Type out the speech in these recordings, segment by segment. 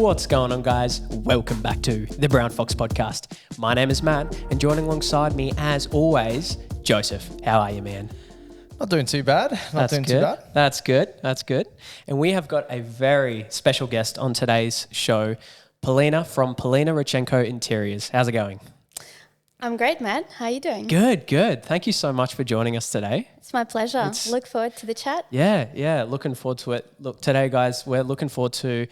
What's going on, guys? Welcome back to the Brown Fox Podcast. My name is Matt, and joining alongside me, as always, Joseph. How are you, man? Not doing too bad. That's good. And we have got a very special guest on today's show, Polina from Polina Radchenko Interiors. How's it going? I'm great, Matt. How are you doing? Good. Thank you so much for joining us today. It's my pleasure. Look forward to the chat. Yeah. Looking forward to it. Look, today, guys, we're looking forward to,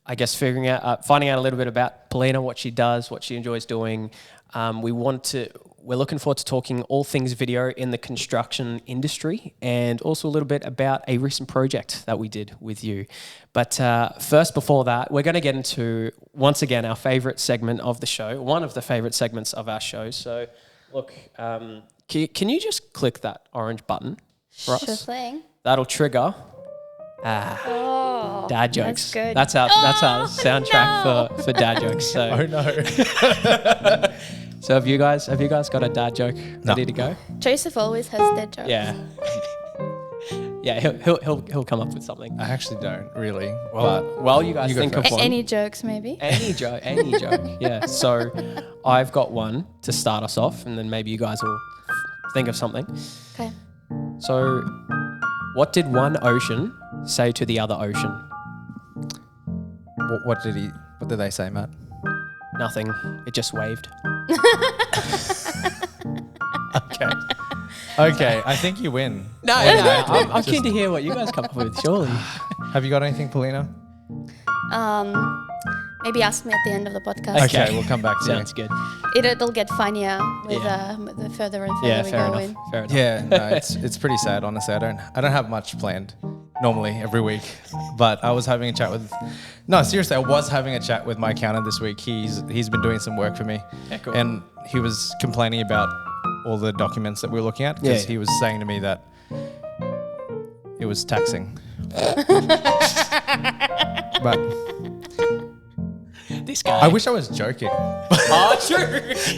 I guess, finding out a little bit about Polina, what she does, what she enjoys doing. We're looking forward to talking all things video in the construction industry, and also a little bit about a recent project that we did with you. But first, before that, we're going to get into, once again, our favourite segment of the show, one of the favourite segments of our show. So, look, can you just click that orange button for us? Sure thing. That'll trigger dad jokes. That's good. That's our soundtrack for dad jokes. So. Oh no. So have you guys got a dad joke ready to go? Joseph always has dead jokes. Yeah. Yeah, he'll come up with something. I actually don't really. Well, you guys think of one. Any jokes, maybe? Any joke. Yeah. So I've got one to start us off, and then maybe you guys will think of something. Okay. So, what did one ocean say to the other ocean? What did they say, Matt? Nothing. It just waved. Okay. I think you win. No. I'm keen to hear what you guys come up with, surely. Have you got anything, Polina? Maybe ask me at the end of the podcast. Okay, we'll come back to Sounds good. It'll get funnier with the further and further we go in. Fair enough. Yeah, no, it's pretty sad, honestly. I don't have much planned normally every week, but I was having a chat with. No, seriously, I was having a chat with my accountant this week. He's been doing some work for me, cool. And he was complaining about all the documents that we were looking at because he was saying to me that it was taxing. But this guy. I wish I was joking. Oh, true.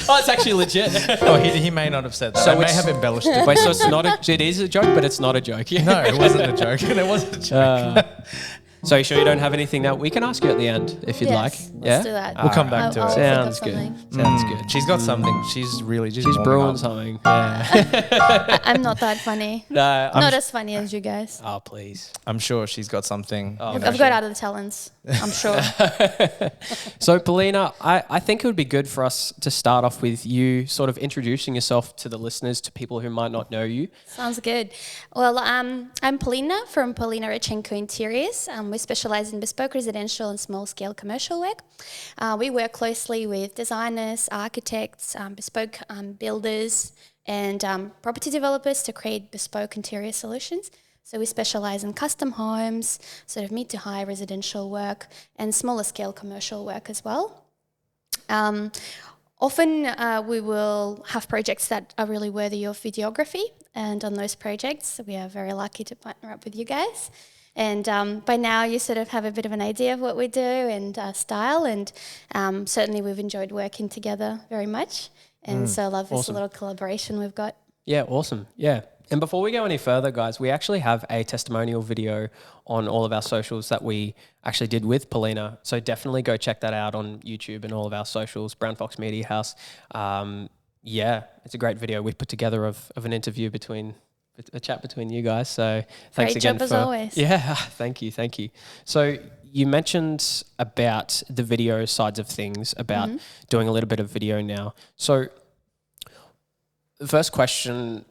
Oh, it's actually legit. Oh, he may not have said that. So I may have embellished it. Wait, so it is a joke, but it's not a joke. No, it wasn't a joke. It wasn't a joke. So you sure you don't have anything that we can ask you at the end if you'd like? Let's do that. We'll come back to it. Sounds good. Sounds good. She's got something. She's really just brewing something. Yeah. I'm not that funny. No, Not as funny as you guys. Oh, please. I'm sure she's got something. I've got other talents, I'm sure. So, Polina, I think it would be good for us to start off with you sort of introducing yourself to the listeners, to people who might not know you. Sounds good. Well, I'm Polina from Polina Radchenko Interiors. We specialize in bespoke residential and small-scale commercial work. We work closely with designers, architects, bespoke builders, and property developers to create bespoke interior solutions. So we specialize in custom homes, sort of mid to high residential work, and smaller scale commercial work as well. Often we will have projects that are really worthy of videography, and on those projects we are very lucky to partner up with you guys. And by now you sort of have a bit of an idea of what we do and style, and certainly we've enjoyed working together very much. And so I love this little collaboration we've got. Yeah, awesome. Yeah. And before we go any further, guys, we actually have a testimonial video on all of our socials that we actually did with Polina. So definitely go check that out on YouTube and all of our socials, Brown Fox Media House. Yeah, it's a great video we put together of an interview a chat between you guys. So thanks Great again job as always. Yeah, thank you. So you mentioned about the video sides of things, about doing a little bit of video now. So the first question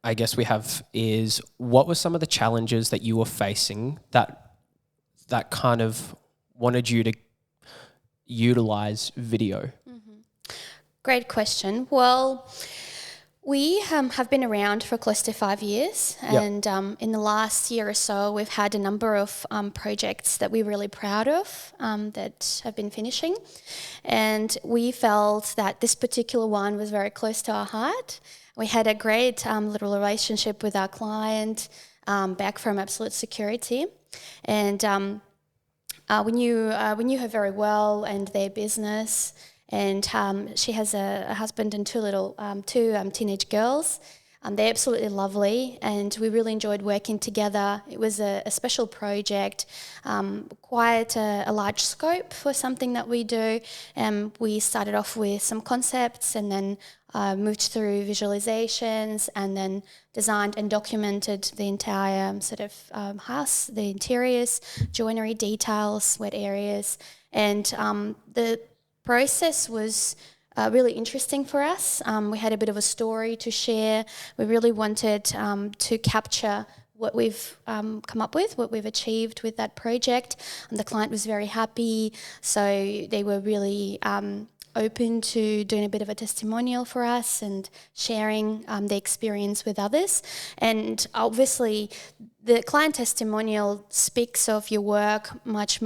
I guess we have is, what were some of the challenges that you were facing that kind of wanted you to utilize video? Great question. Well, we have been around for close to 5 years, and in the last year or so we've had a number of projects that we're really proud of that have been finishing, and we felt that this particular one was very close to our heart. We had a great little relationship with our client back from Absolute Security, and we knew her very well and their business. And she has a husband and two teenage girls. They're absolutely lovely, and we really enjoyed working together. It was a special project, quite a large scope for something that we do. We started off with some concepts and then moved through visualizations and then designed and documented the entire sort of house, the interiors, joinery details, wet areas. And the process was really interesting for us. We had a bit of a story to share. We really wanted to capture what we've come up with, what we've achieved with that project. And the client was very happy, so they were really open to doing a bit of a testimonial for us and sharing the experience with others. And obviously the client testimonial speaks of your work much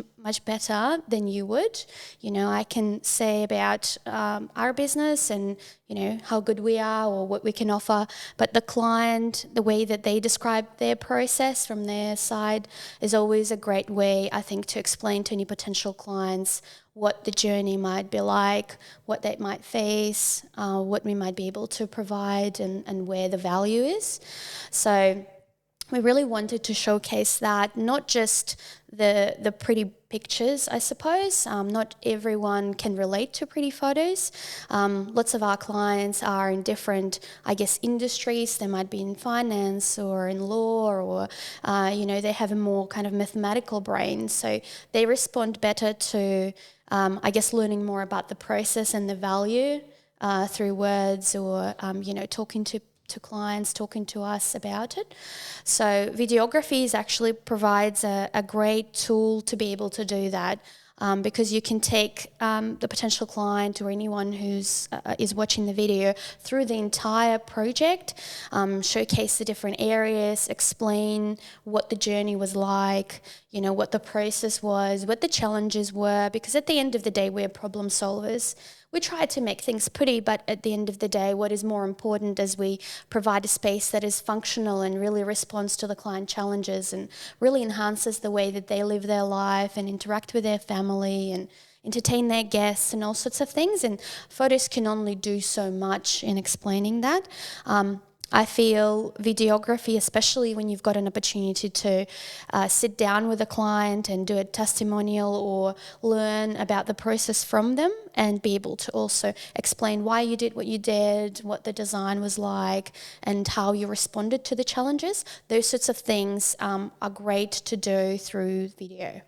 better than you would. You know, I can say about our business and, you know, how good we are or what we can offer, but the client, the way that they describe their process from their side is always a great way, I think, to explain to any potential clients what the journey might be like, what they might face, what we might be able to provide, and where the value is. So we really wanted to showcase that, not just the pretty pictures, I suppose. Not everyone can relate to pretty photos. Lots of our clients are in different, I guess, industries. They might be in finance or in law, or, they have a more kind of mathematical brain. So they respond better to, I guess, learning more about the process and the value through words or, talking to clients, talking to us about it. So videography actually provides a great tool to be able to do that, because you can take the potential client or anyone who's is watching the video through the entire project, showcase the different areas, explain what the journey was like, what the process was, what the challenges were, because at the end of the day, we're problem solvers. We try to make things pretty, but at the end of the day, what is more important is we provide a space that is functional and really responds to the client challenges and really enhances the way that they live their life and interact with their family and entertain their guests and all sorts of things. And photos can only do so much in explaining that. I feel videography, especially when you've got an opportunity to sit down with a client and do a testimonial or learn about the process from them and be able to also explain why you did what you did, what the design was like, and how you responded to the challenges. Those sorts of things are great to do through video.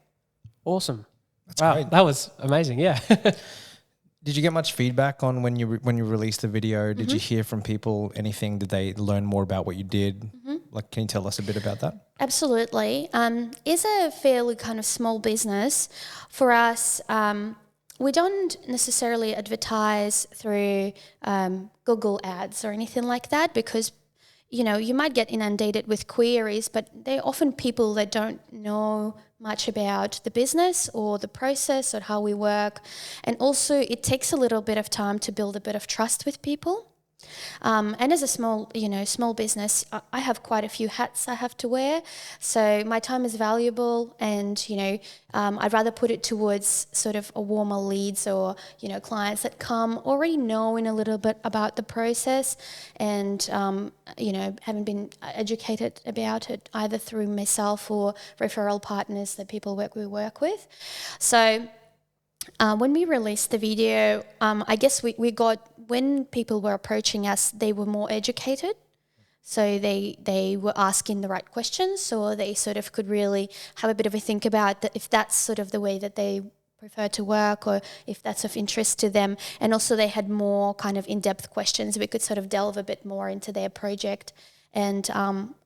Awesome. That's wow, great. That was amazing, yeah. Did you get much feedback on when you released the video? Did you hear from people anything? Did they learn more about what you did? Like, can you tell us a bit about that? Absolutely. It's a fairly kind of small business. For us, we don't necessarily advertise through Google ads or anything like that, because you might get inundated with queries, but they're often people that don't know much about the business or the process or how we work. And also it takes a little bit of time to build a bit of trust with people. And as a small business, I have quite a few hats I have to wear. So my time is valuable, and, I'd rather put it towards sort of a warmer leads or, clients that come already knowing a little bit about the process and, haven't been educated about it either through myself or referral partners that we work with. So when we released the video, I guess we got, when people were approaching us, they were more educated. So they were asking the right questions, or they sort of could really have a bit of a think about that, if that's sort of the way that they prefer to work, or if that's of interest to them. And also they had more kind of in-depth questions. We could sort of delve a bit more into their project and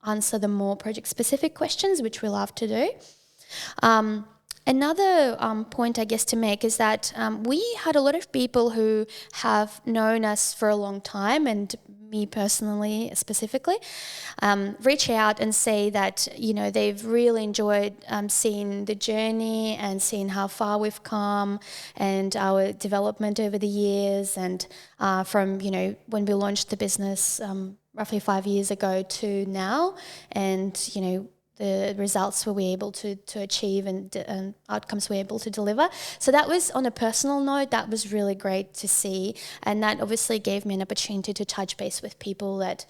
answer the more project-specific questions, which we love to do. Another point, I guess, to make is that we had a lot of people who have known us for a long time, and me personally specifically, reach out and say that, they've really enjoyed seeing the journey and seeing how far we've come and our development over the years, and from, when we launched the business roughly 5 years ago to now, and, the results we're able to achieve and outcomes we're able to deliver. So that was, on a personal note, that was really great to see. And that obviously gave me an opportunity to touch base with people that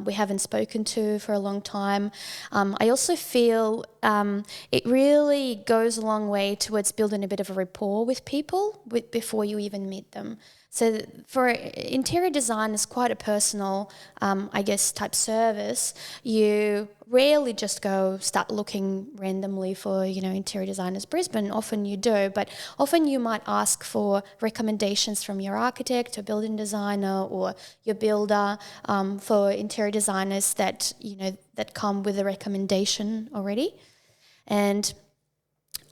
we haven't spoken to for a long time. I also feel it really goes a long way towards building a bit of a rapport with people before you even meet them. So for interior design, is quite a personal, I guess, type service. You rarely just go start looking randomly for, interior designers Brisbane. Often you do, but often you might ask for recommendations from your architect or building designer or your builder for interior designers that, that come with a recommendation already. And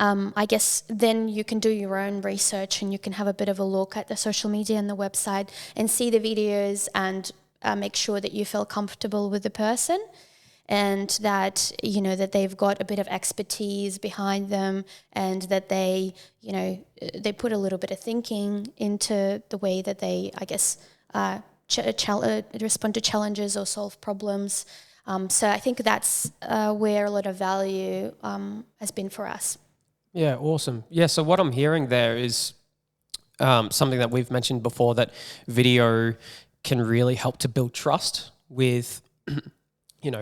I guess then you can do your own research and you can have a bit of a look at the social media and the website and see the videos and make sure that you feel comfortable with the person and that, that they've got a bit of expertise behind them and that they, they put a little bit of thinking into the way that they, I guess, respond to challenges or solve problems. So I think that's where a lot of value has been for us. Yeah, awesome. Yeah, so what I'm hearing there is something that we've mentioned before, that video can really help to build trust with,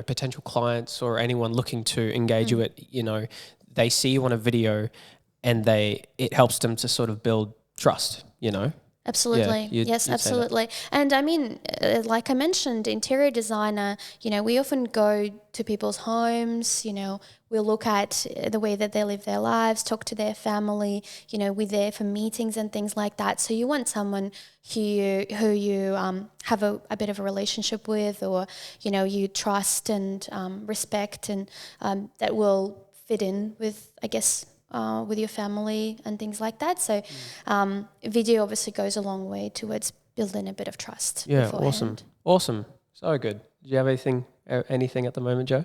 potential clients or anyone looking to engage with it. They see you on a video and it helps them to sort of build trust, Absolutely. Yeah, Yes, absolutely. And I mean, like I mentioned, interior designer, we often go to people's homes, we'll look at the way that they live their lives, talk to their family, we're there for meetings and things like that. So you want someone who you have a bit of a relationship with, or, you trust and respect, and that will fit in with, I guess, with your family and things like that. So video obviously goes a long way towards building a bit of trust. Yeah, beforehand. Awesome. So good. Do you have anything at the moment, Joe?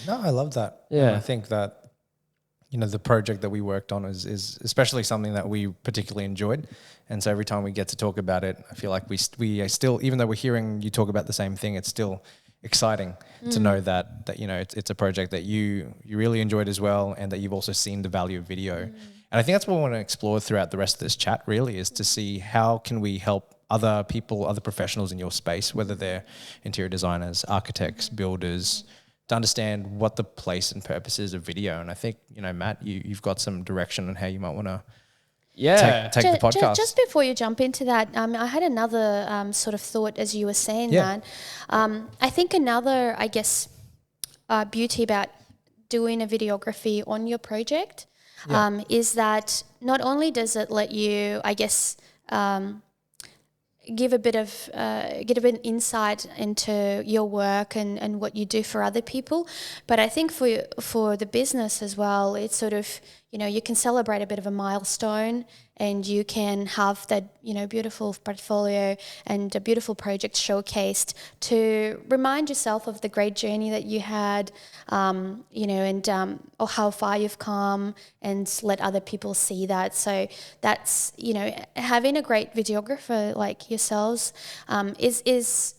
No, I love that. Yeah. And I think that, the project that we worked on is especially something that we particularly enjoyed. And so every time we get to talk about it, I feel like we are still, even though we're hearing you talk about the same thing, it's still exciting to know that it's a project that you really enjoyed as well, and that you've also seen the value of video. And I think that's what we want to explore throughout the rest of this chat, really, is to see how can we help other people, other professionals in your space, whether they're interior designers, architects, builders, to understand what the place and purpose is of video. And I think, Matt, you've got some direction on how you might want to take the podcast. Just before you jump into that, I had another sort of thought as you were saying that. I think another, I guess, beauty about doing a videography on your project is that not only does it let you, I guess, give a bit of insight into your work and what you do for other people, but I think for the business as well, it's sort of, you can celebrate a bit of a milestone, and you can have that, beautiful portfolio and a beautiful project showcased to remind yourself of the great journey that you had, or how far you've come, and let other people see that. So that's, having a great videographer like yourselves is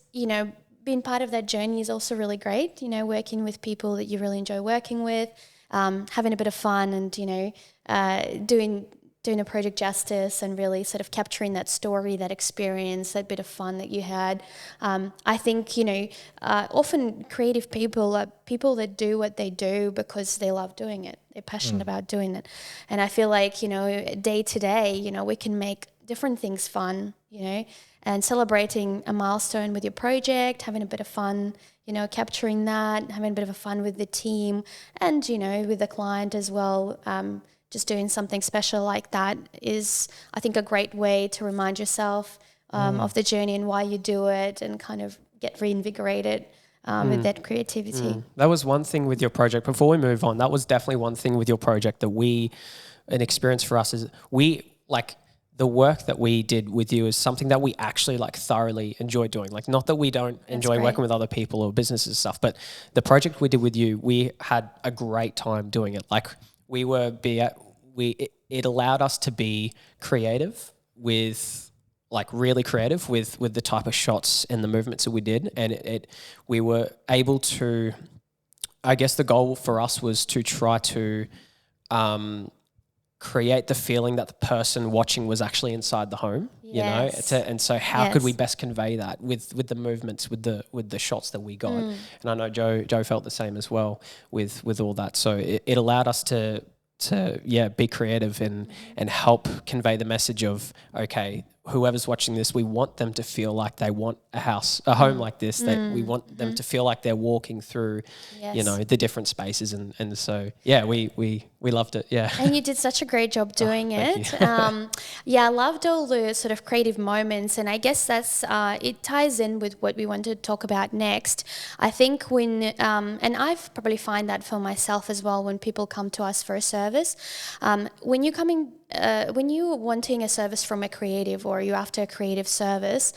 being part of that journey is also really great. Working with people that you really enjoy working with, having a bit of fun, and doing a project justice, and really sort of capturing that story, that experience, that bit of fun that you had. I think, often creative people are people that do what they do because they love doing it. They're passionate about doing it. And I feel like, day to day, we can make different things fun, and celebrating a milestone with your project, having a bit of fun, capturing that, having a bit of a fun with the team and, with the client as well. Just doing something special like that is, I think, a great way to remind yourself of the journey and why you do it, and kind of get reinvigorated with that creativity. That was one thing with your project. Before we move on, that was definitely one thing with your project that an experience for us is the work that we did with you is something that we actually thoroughly enjoy doing. Not that we don't enjoy working with other people or businesses and stuff, but the project we did with you, we had a great time doing it. It allowed us to be creative with really creative with the type of shots and the movements that we did. And we were able to, I guess the goal for us was to try to create the feeling that the person watching was actually inside the home. you know, Yes. and so how could we Yes. best convey that with the movements, with the shots that we got? And I know Joe felt the same as well with all that. So it allowed us to be creative and help convey the message of, okay, whoever's watching this, we want them to feel like they want a home like this, that we want them to feel like they're walking through, you know, the different spaces. And so, yeah, we loved it. Yeah. And you did such a great job doing thank it. I loved all the sort of creative moments, and I guess that's it ties in with what we want to talk about next. I think when and I've probably find that for myself as well when people come to us for a service, when you're coming. When you're wanting a service from a creative or you're after a creative service,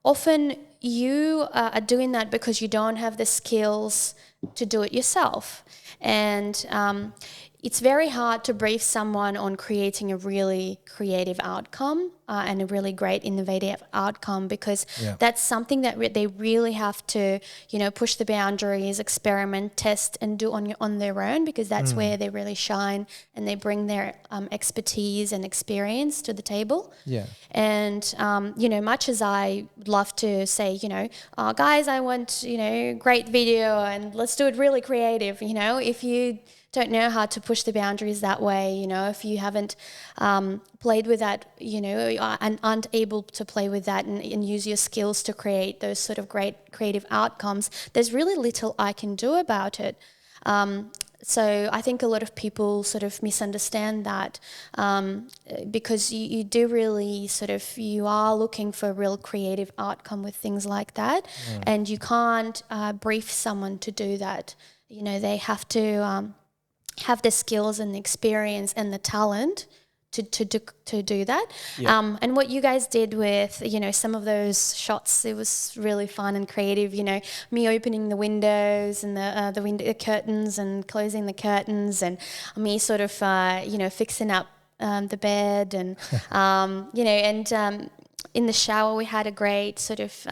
often you are doing that because you don't have the skills to do it yourself. And it's very hard to brief someone on creating a really creative outcome and a really great innovative outcome, because that's something that they really have to, you know, push the boundaries, experiment, test, and do on their own, because that's where they really shine and they bring their expertise and experience to the table. Yeah. And, you know, much as I would love to say, you know, guys, I want, you know, great video and let's do it really creative, you know, if you don't know how to push the boundaries that way, you know, if you haven't played with that, you know, and aren't able to play with that and use your skills to create those sort of great creative outcomes, there's really little I can do about it. So I think a lot of people sort of misunderstand that because you do really sort of, you are looking for a real creative outcome with things like that, and you can't brief someone to do that. You know, they have to have the skills and the experience and the talent to do that. And what you guys did with, you know, some of those shots, it was really fun and creative, you know, me opening the windows and the window curtains and closing the curtains, and me sort of, you know, fixing up the bed and, you know, and in the shower we had a great sort of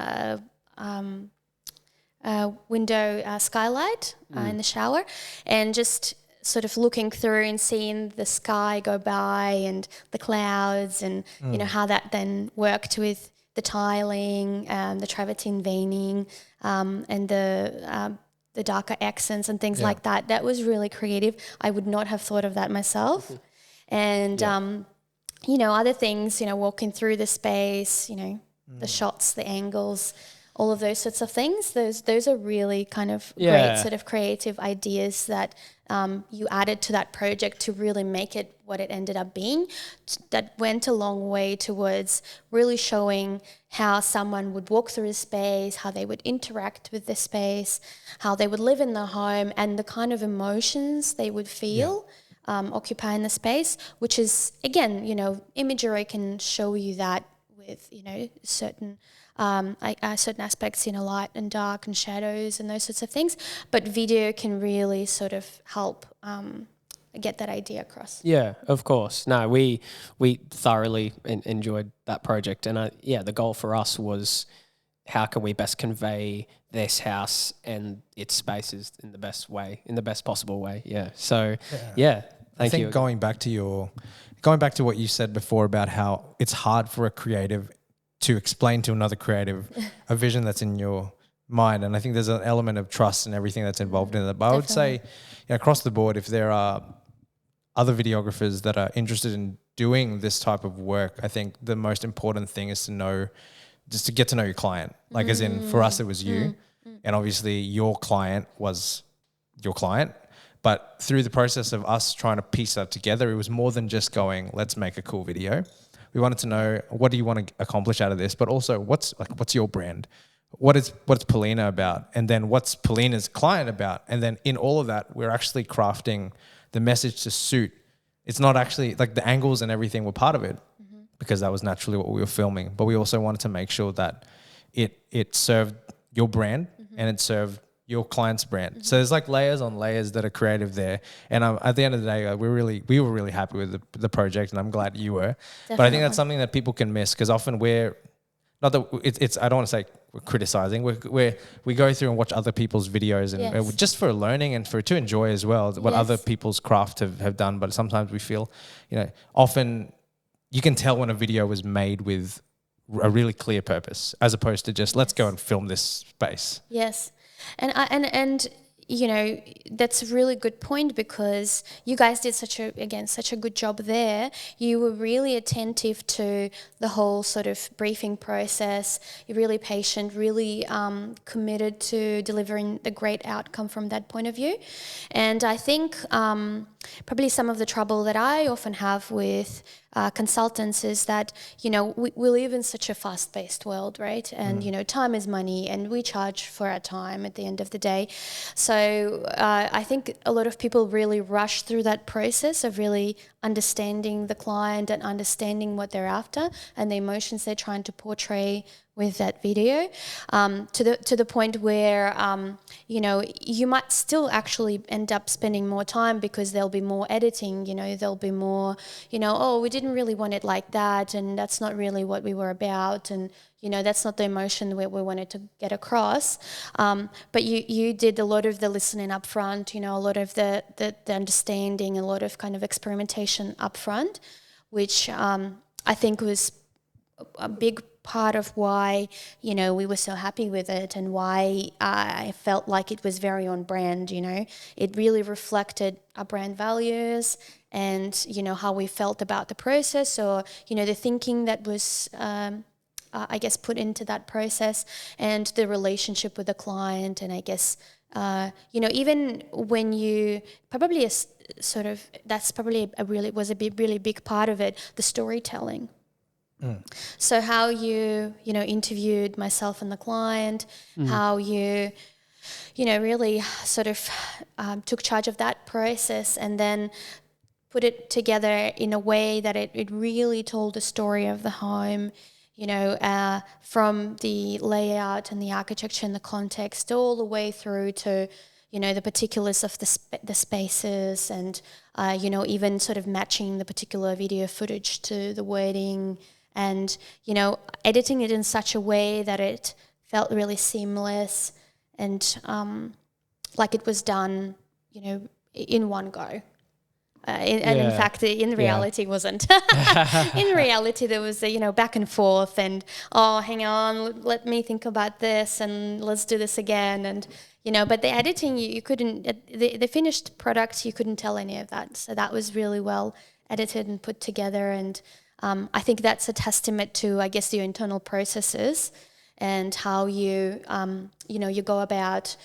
window skylight in the shower, and just sort of looking through and seeing the sky go by and the clouds, and you know how that then worked with the tiling, the travertine veining, and the darker accents and things like that. That was really creative. I would not have thought of that myself. And you know, other things, you know, walking through the space, you know, the shots, the angles, all of those sorts of things. Those are really kind of great sort of creative ideas that you added to that project to really make it what it ended up being. That went a long way towards really showing how someone would walk through a space, how they would interact with the space, how they would live in the home, and the kind of emotions they would feel occupying the space, which is, again, you know, imagery can show you that with, you know, certain aspects, you know, light and dark and shadows and those sorts of things. But video can really sort of help get that idea across. Yeah, of course. No, we thoroughly enjoyed that project, and the goal for us was, how can we best convey this house and its spaces in the best way, in the best possible way? Yeah. So thank you. I think going back to what you said before about how it's hard for a creative to explain to another creative a vision that's in your mind. And I think there's an element of trust and everything that's involved in it. But I would say, you know, across the board, if there are other videographers that are interested in doing this type of work, I think the most important thing is to know, just to get to know your client. Like as in, for us, it was you. And obviously your client was your client. But through the process of us trying to piece that together, it was more than just going, let's make a cool video. We wanted to know, what do you want to accomplish out of this? But also, what's your brand? What's Polina about? And then what's Polina's client about? And then in all of that, we're actually crafting the message to suit. It's not actually like the angles and everything were part of it, because that was naturally what we were filming. But we also wanted to make sure that it served your brand and it served your client's brand. So there's like layers on layers that are creative there. And at the end of the day, we were really happy with the project, and I'm glad you were. Definitely. But I think that's something that people can miss, because often we're not that it's I don't want to say we're criticizing. We go through and watch other people's videos and just for learning and to enjoy as well what other people's craft have done. But sometimes we feel, you know, often you can tell when a video was made with a really clear purpose, as opposed to just let's go and film this space. Yes, and you know, that's a really good point, because you guys did such a good job there. You were really attentive to the whole sort of briefing process. You're really patient, really committed to delivering the great outcome from that point of view. And I think probably some of the trouble that I often have with consultants is that, you know, we live in such a fast-paced world, right? And, you know, time is money, and we charge for our time at the end of the day. So I think a lot of people really rush through that process of really understanding the client and understanding what they're after and the emotions they're trying to portray with that video, to the point where you know, you might still actually end up spending more time, because there'll be more editing, you know, there'll be more, you know, oh, we didn't really want it like that, and that's not really what we were about, and you know, that's not the emotion we wanted to get across. But you did a lot of the listening up front, you know, a lot of the understanding, a lot of kind of experimentation up front, which I think was a big part of why, you know, we were so happy with it, and why I felt like it was very on brand. You know, it really reflected our brand values and, you know, how we felt about the process, or, you know, the thinking that was I guess put into that process, and the relationship with the client. And I guess you know, even when you probably sort of, that's probably really big part of it, the storytelling. So how you know, interviewed myself and the client, how you know, really sort of took charge of that process, and then put it together in a way that it really told the story of the home, you know, from the layout and the architecture and the context all the way through to, you know, the particulars of the spaces, and you know, even sort of matching the particular video footage to the wording, and, you know, editing it in such a way that it felt really seamless, and like it was done, you know, in one go. And in fact, in reality, wasn't. In reality, there was you know, back and forth, and oh, hang on, let me think about this, and let's do this again, and you know. But the editing, you couldn't. The finished product, you couldn't tell any of that. So that was really well edited and put together, and I think that's a testament to, I guess, your internal processes and how you you know, you go about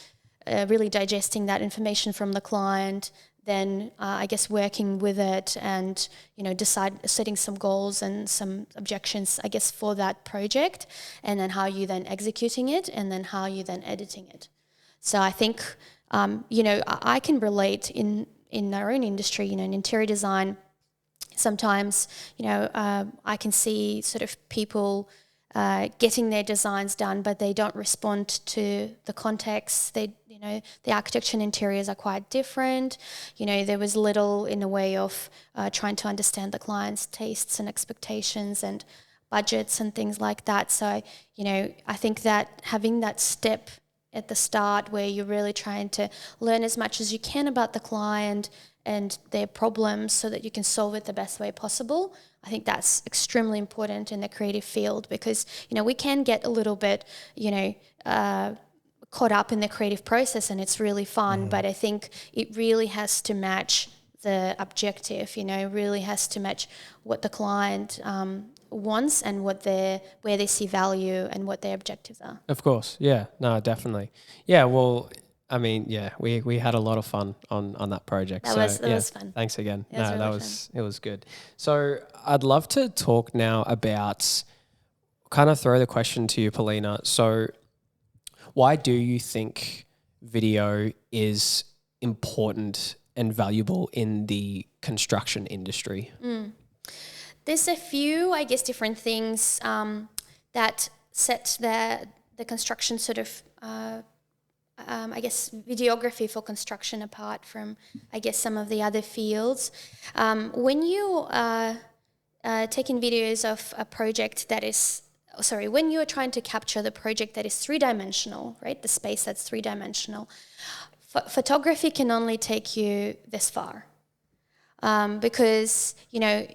really digesting that information from the client. Then I guess working with it, and you know, setting some goals and some objections, I guess, for that project, and then how you then executing it, and then how you then editing it. So I think you know, I can relate in our own industry, you know, in interior design. Sometimes, you know, I can see sort of people getting their designs done, but they don't respond to the context. You know, the architecture and interiors are quite different. You know, there was little in the way of trying to understand the client's tastes and expectations and budgets and things like that. So, you know, I think that having that step at the start where you're really trying to learn as much as you can about the client and their problems so that you can solve it the best way possible, I think that's extremely important in the creative field, because, you know, we can get a little bit, you know, caught up in the creative process, and it's really fun, but I think it really has to match the objective, you know, really has to match what the client wants and where they see value and what their objectives are. Of course, yeah, no, definitely. Yeah, well, I mean, yeah, we had a lot of fun on that project. That was fun. Thanks again. It was no, really it was good. So I'd love to talk now about, kind of throw the question to you, Polina. So why do you think video is important and valuable in the construction industry? There's a few, I guess, different things that set the construction sort of I guess, videography for construction apart from, I guess, some of the other fields. When you are taking videos of a project that is, when you're trying to capture the project that is three-dimensional, right, the space that's three-dimensional, photography can only take you this far. Because, you know,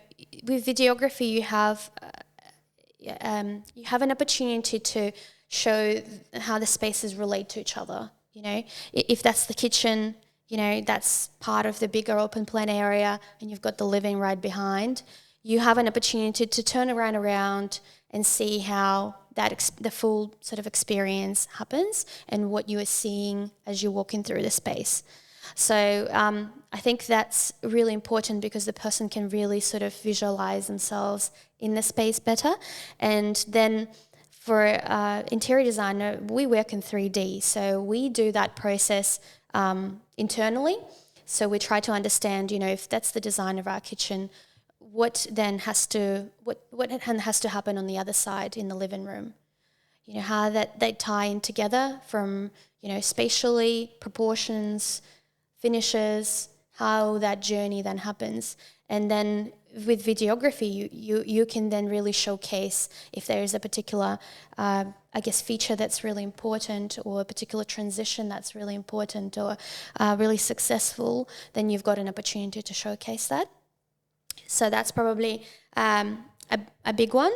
with videography, you have an opportunity to show how the spaces relate to each other. You know, if that's the kitchen, you know, that's part of the bigger open plan area, and you've got the living right behind. You have an opportunity to turn around and see how the full sort of experience happens and what you are seeing as you're walking through the space. So I think that's really important because the person can really sort of visualize themselves in the space better. And then for interior designer, we work in 3D. So we do that process internally. So we try to understand, you know, if that's the design of our kitchen, what has to happen on the other side in the living room? You know, how that they tie in together from, you know, spatially, proportions, finishes, how that journey then happens. And then with videography, you can then really showcase if there is a particular, feature that's really important, or a particular transition that's really important, or really successful, then you've got an opportunity to showcase that. So that's probably a big one.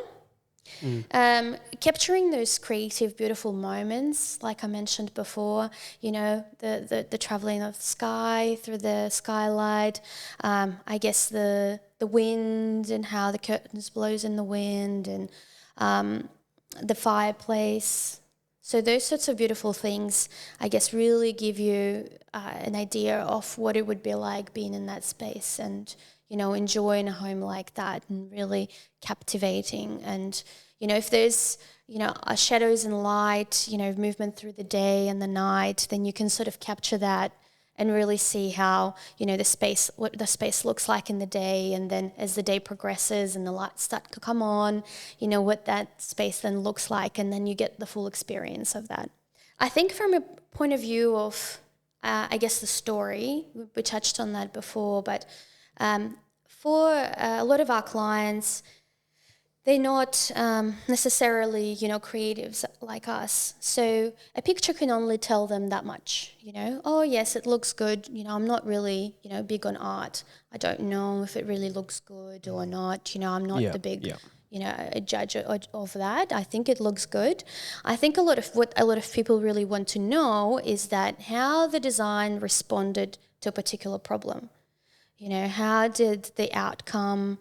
Capturing those creative, beautiful moments, like I mentioned before, you know, the traveling of the sky through the skylight, I guess the wind and how the curtains blows in the wind, and the fireplace. So those sorts of beautiful things, I guess, really give you an idea of what it would be like being in that space, and, you know, enjoying a home like that, and really captivating. And, you know, if there's, you know, shadows and light, you know, movement through the day and the night, then you can sort of capture that and really see how, you know, what the space looks like in the day. And then as the day progresses and the lights start to come on, you know, what that space then looks like, and then you get the full experience of that. I think from a point of view of, I guess, the story, we touched on that before, but for a lot of our clients, they're not necessarily, you know, creatives like us. So a picture can only tell them that much, you know. Oh, yes, it looks good. You know, I'm not really, you know, big on art. I don't know if it really looks good or not. You know, I'm not the big, you know, a judge of that. I think it looks good. I think what a lot of people really want to know is that how the design responded to a particular problem. You know, how did the outcome,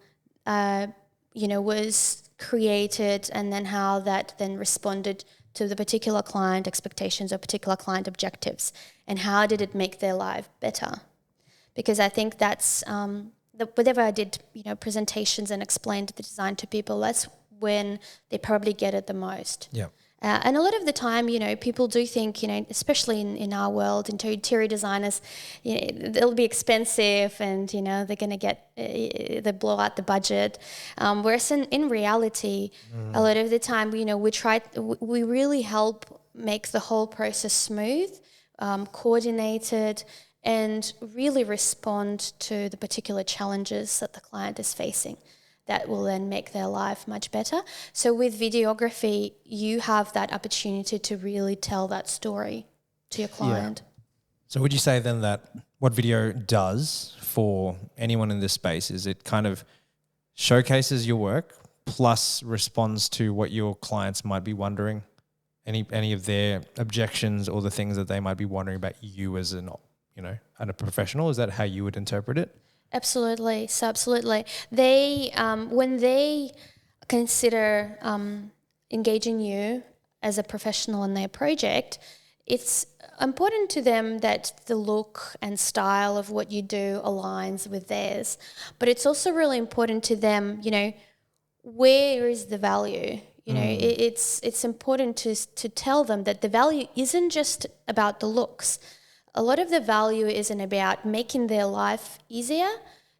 you know, was created, and then how that then responded to the particular client expectations or particular client objectives, and how did it make their life better? Because I think that's, whenever I did, you know, presentations and explained the design to people, that's when they probably get it the most. Yeah. And a lot of the time, you know, people do think, you know, especially in our world, interior designers, you know, they'll be expensive, and, you know, they're going to they blow out the budget. Whereas in reality, a lot of the time, you know, we really help make the whole process smooth, coordinated, and really respond to the particular challenges that the client is facing. That will then make their life much better. So with videography, you have that opportunity to really tell that story to your client. Yeah. So would you say then that what video does for anyone in this space is it kind of showcases your work plus responds to what your clients might be wondering, any of their objections or the things that they might be wondering about you as a professional? Is that how you would interpret it? Absolutely. So absolutely. They, when they consider engaging you as a professional in their project, it's important to them that the look and style of what you do aligns with theirs. But it's also really important to them, you know, where is the value? You know, it's important to tell them that the value isn't just about the looks. A lot of the value isn't about making their life easier,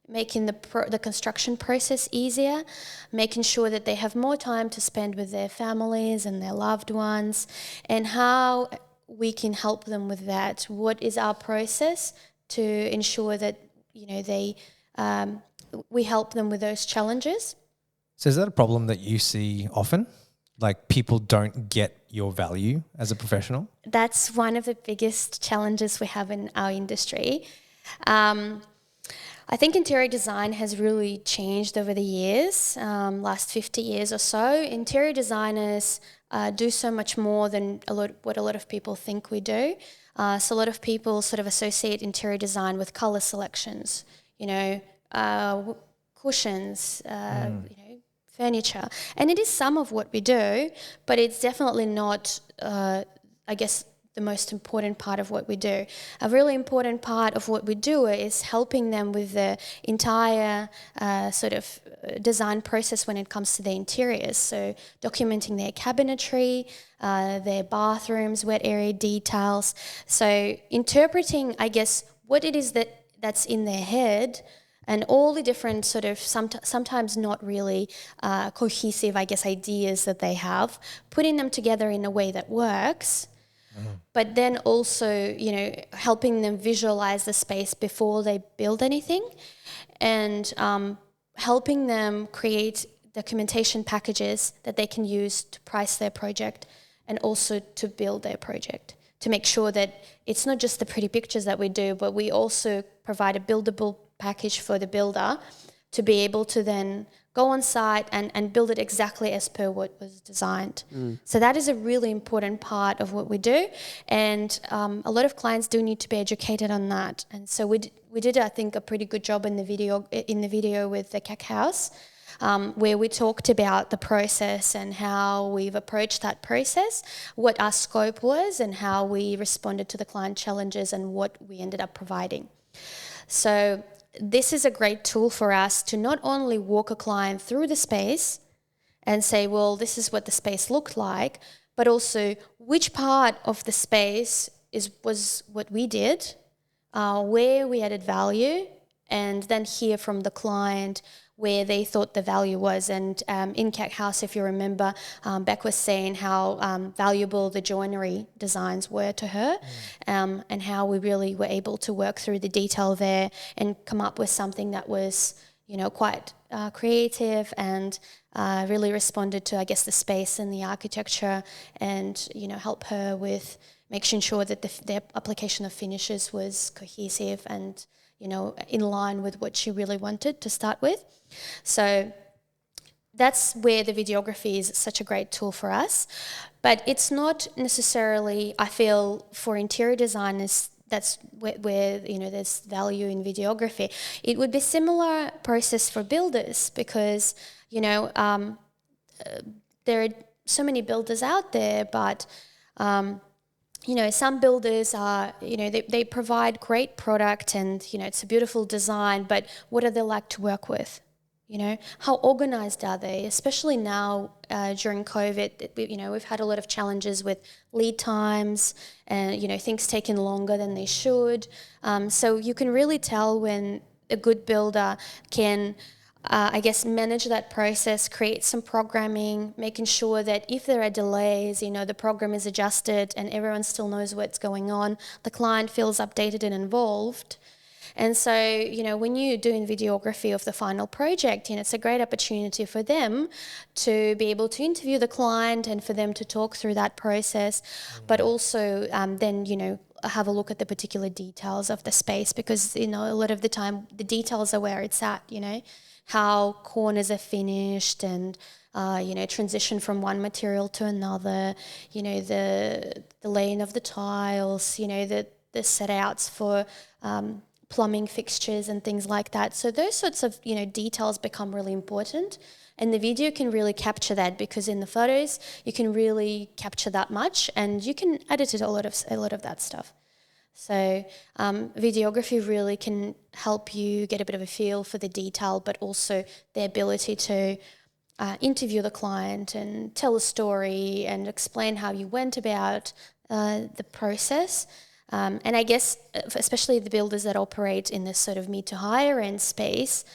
making the construction process easier, making sure that they have more time to spend with their families and their loved ones, and how we can help them with that. What is our process to ensure that, you know, we help them with those challenges? So is that a problem that you see often? Like people don't get your value as a professional? That's one of the biggest challenges we have in our industry. I think interior design has really changed over the years, last 50 years or so. Interior designers do so much more than what a lot of people think we do. So a lot of people sort of associate interior design with color selections, cushions, furniture. And it is some of what we do, but it's definitely not, I guess, the most important part of what we do. A really important part of what we do is helping them with the entire sort of design process when it comes to their interiors. So documenting their cabinetry, their bathrooms, wet area details. So interpreting, I guess, what it is that's in their head and all the different sort of sometimes not really cohesive, I guess, ideas that they have, putting them together in a way that works. But then also, helping them visualize the space before they build anything, and helping them create documentation packages that they can use to price their project and also to build their project, to make sure that it's not just the pretty pictures that we do, but we also provide a buildable package for the builder to be able to then go on site and build it exactly as per what was designed. So that is a really important part of what we do, and a lot of clients do need to be educated on that. And so we did, I think, a pretty good job in the video with the Cake House, where we talked about the process and how we've approached that process, what our scope was, and how we responded to the client challenges and what we ended up providing. So this is a great tool for us to not only walk a client through the space and say, well, this is what the space looked like, but also which part of the space was what we did, where we added value, and then hear from the client where they thought the value was. And in Cake House, if you remember, Beck was saying how valuable the joinery designs were to her, and how we really were able to work through the detail there and come up with something that was, quite creative and really responded to, I guess, the space and the architecture, and, help her with making sure that the application of finishes was cohesive and, in line with what she really wanted to start with. So that's where the videography is such a great tool for us. But it's not necessarily, I feel, for interior designers, that's where there's value in videography. It would be similar process for builders because, there are so many builders out there, but some builders are, they provide great product and, it's a beautiful design, but what are they like to work with? How organized are they? Especially now during COVID, we've had a lot of challenges with lead times and, things taking longer than they should. So you can really tell when a good builder can manage that process, create some programming, making sure that if there are delays, the program is adjusted and everyone still knows what's going on. The client feels updated and involved. And so, when you're doing videography of the final project, it's a great opportunity for them to be able to interview the client and for them to talk through that process, but also then, have a look at the particular details of the space because, a lot of the time the details are where it's at, how corners are finished and, transition from one material to another, the laying of the tiles, the set outs for plumbing fixtures and things like that. So those sorts of, details become really important. And the video can really capture that because in the photos, you can really capture that much and you can edit it a lot of that stuff. So videography really can help you get a bit of a feel for the detail, but also the ability to interview the client and tell a story and explain how you went about the process. And I guess, especially the builders that operate in this sort of mid to higher end space,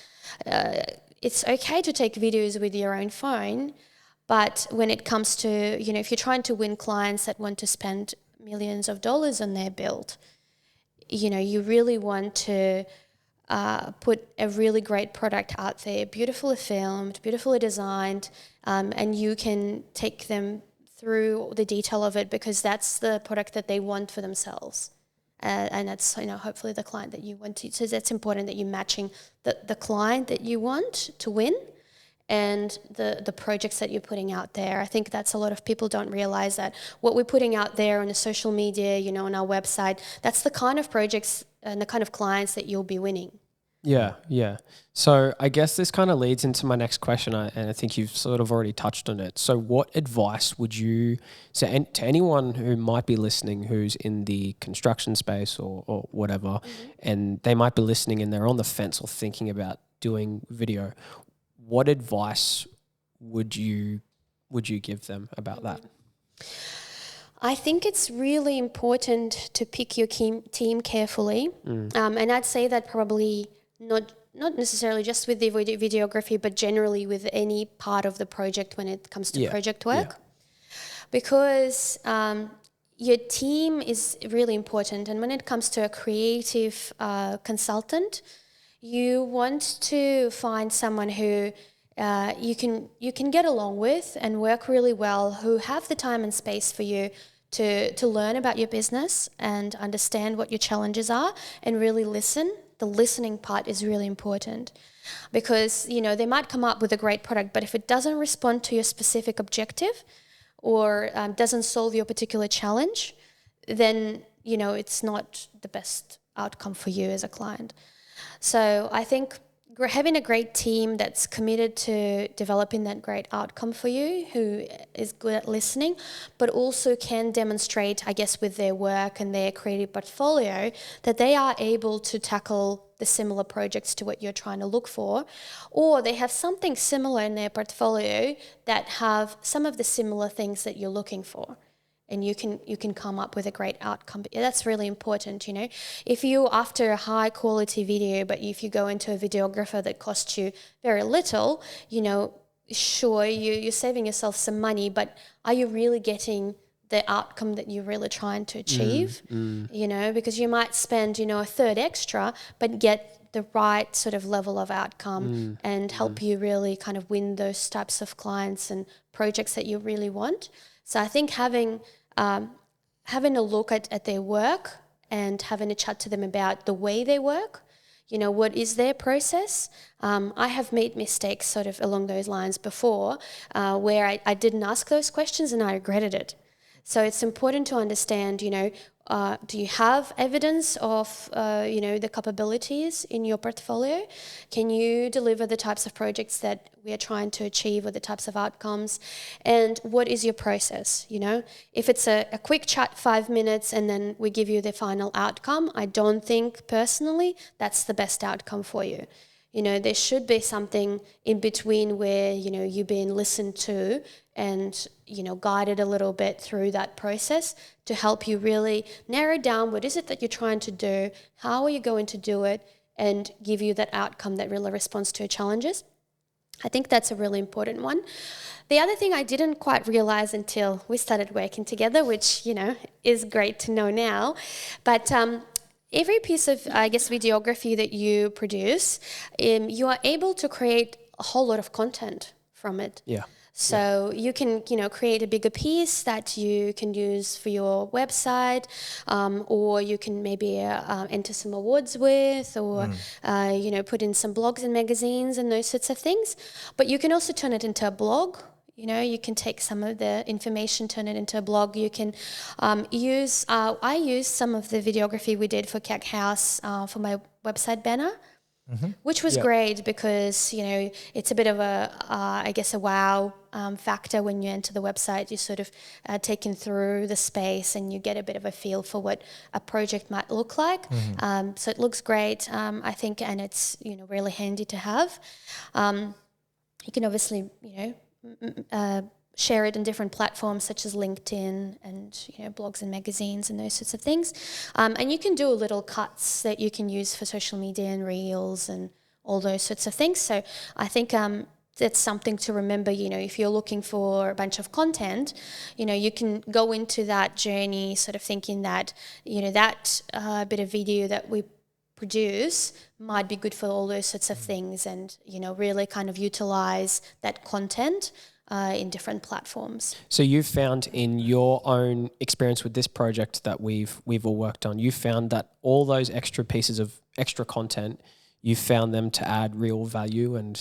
it's okay to take videos with your own phone, but when it comes to, if you're trying to win clients that want to spend millions of dollars on their build, you really want to put a really great product out there, beautifully filmed, beautifully designed, and you can take them through the detail of it because that's the product that they want for themselves and that's, hopefully the client that you want to. So that's important that you're matching the client that you want to win and the projects that you're putting out there. I think that's a lot of people don't realize that what we're putting out there on the social media, on our website, that's the kind of projects and the kind of clients that you'll be winning. Yeah. So I guess this kind of leads into my next question, and I think you've sort of already touched on it. So what advice would you say to anyone who might be listening who's in the construction space or whatever, and they might be listening and they're on the fence or thinking about doing video? What advice would you give them about that? I think it's really important to pick your team carefully. And I'd say that probably not necessarily just with the videography, but generally with any part of the project when it comes to project work. Because your team is really important. And when it comes to a creative consultant, you want to find someone who you can get along with and work really well, who have the time and space for you to learn about your business and understand what your challenges are and really listen. The listening part is really important because, they might come up with a great product, but if it doesn't respond to your specific objective or doesn't solve your particular challenge, then, it's not the best outcome for you as a client. So I think having a great team that's committed to developing that great outcome for you, who is good at listening, but also can demonstrate, I guess, with their work and their creative portfolio, that they are able to tackle the similar projects to what you're trying to look for, or they have something similar in their portfolio that have some of the similar things that you're looking for. And you can come up with a great outcome. But that's really important, If you're after a high quality video, but if you go into a videographer that costs you very little, sure, you're saving yourself some money, but are you really getting the outcome that you're really trying to achieve? Because you might spend, a third extra, but get the right sort of level of outcome and help you really kind of win those types of clients and projects that you really want. So I think having a look at their work and having a chat to them about the way they work, what is their process. I have made mistakes sort of along those lines before where I didn't ask those questions and I regretted it. So it's important to understand, do you have evidence of, the capabilities in your portfolio? Can you deliver the types of projects that we are trying to achieve or the types of outcomes? And what is your process? If it's a quick chat, 5 minutes, and then we give you the final outcome, I don't think personally that's the best outcome for you. There should be something in between where, you're being listened to and, guided a little bit through that process to help you really narrow down what is it that you're trying to do, how are you going to do it, and give you that outcome that really responds to your challenges. I think that's a really important one. The other thing I didn't quite realize until we started working together, which, is great to know now, but every piece of, I guess, videography that you produce, you are able to create a whole lot of content from it. Yeah. So you can, create a bigger piece that you can use for your website, or you can maybe enter some awards with, or, put in some blogs and magazines and those sorts of things. But you can also turn it into a blog. You can take some of the information, turn it into a blog. You can I use some of the videography we did for Cack House for my website banner. Which was great because, it's a bit of a wow factor when you enter the website. You're sort of taken through the space and you get a bit of a feel for what a project might look like. So it looks great, I think, and it's, really handy to have. You can obviously, share it in different platforms such as LinkedIn and blogs and magazines and those sorts of things. And you can do little cuts that you can use for social media and reels and all those sorts of things. So I think that's something to remember, if you're looking for a bunch of content, you can go into that journey sort of thinking that, that bit of video that we produce might be good for all those sorts of things and, really kind of utilize that content in different platforms. So you've found in your own experience with this project that we've all worked on, you found that all those extra pieces of extra content, you found them to add real value, and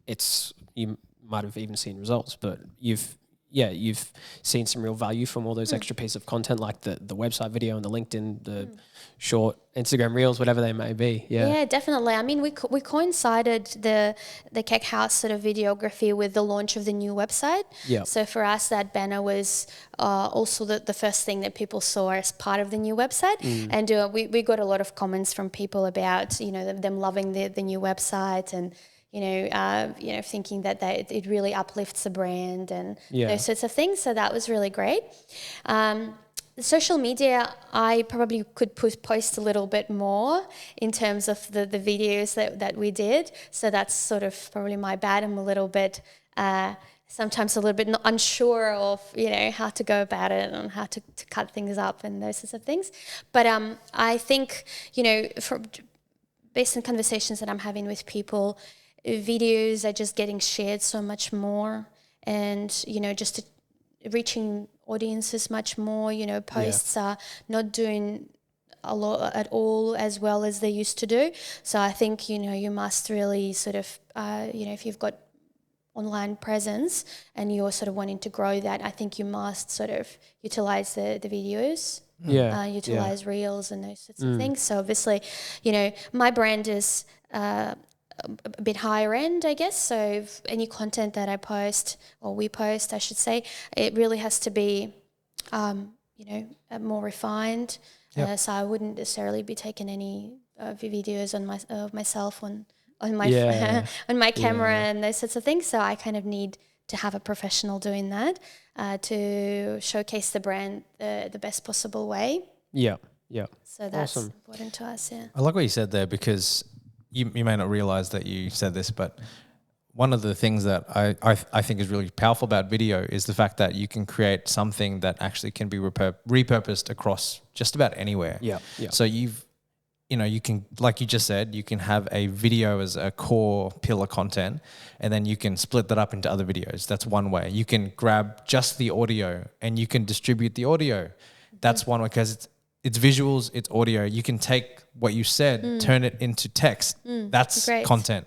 it's, you might have even seen results, but you've seen some real value from all those extra pieces of content, like the website video and the LinkedIn, the short Instagram reels, whatever they may be. Yeah, definitely. I mean, we coincided the Cake House sort of videography with the launch of the new website. Yeah. So for us, that banner was also the first thing that people saw as part of the new website. And we got a lot of comments from people about, you know, them loving the new website, and thinking that it really uplifts the brand and those sorts of things. So that was really great. Social media, I probably could post a little bit more in terms of the videos that we did. So that's sort of probably my bad. I'm a little bit, sometimes a little bit unsure of, you know, how to go about it and how to cut things up and those sorts of things. But I think, you know, based on conversations that I'm having with people, videos are just getting shared so much more, and, you know, just reaching audiences much more. You know, posts are not doing a lot at all as well as they used to do. So I think, you know, you must really sort of, if you've got online presence and you're sort of wanting to grow that, I think you must sort of utilize the videos. Utilize reels and those sorts of things. So obviously, you know, my brand is a bit higher end, I guess. So if any content that I post, or we post, I should say, it really has to be, more refined. So I wouldn't necessarily be taking any videos on myself on my on my camera and those sorts of things. So I kind of need to have a professional doing that to showcase the brand the best possible way. Yeah, yeah. So that's important to us, yeah. I like what you said there, because you may not realize that you said this, but one of the things that I think is really powerful about video is the fact that you can create something that actually can be repurposed across just about anywhere. Yeah. So you can, like you just said, you can have a video as a core pillar content, and then you can split that up into other videos. That's one way. You can grab just the audio and you can distribute the audio. That's one way, because it's visuals, it's audio. You can take what you said, turn it into text. That's great. content.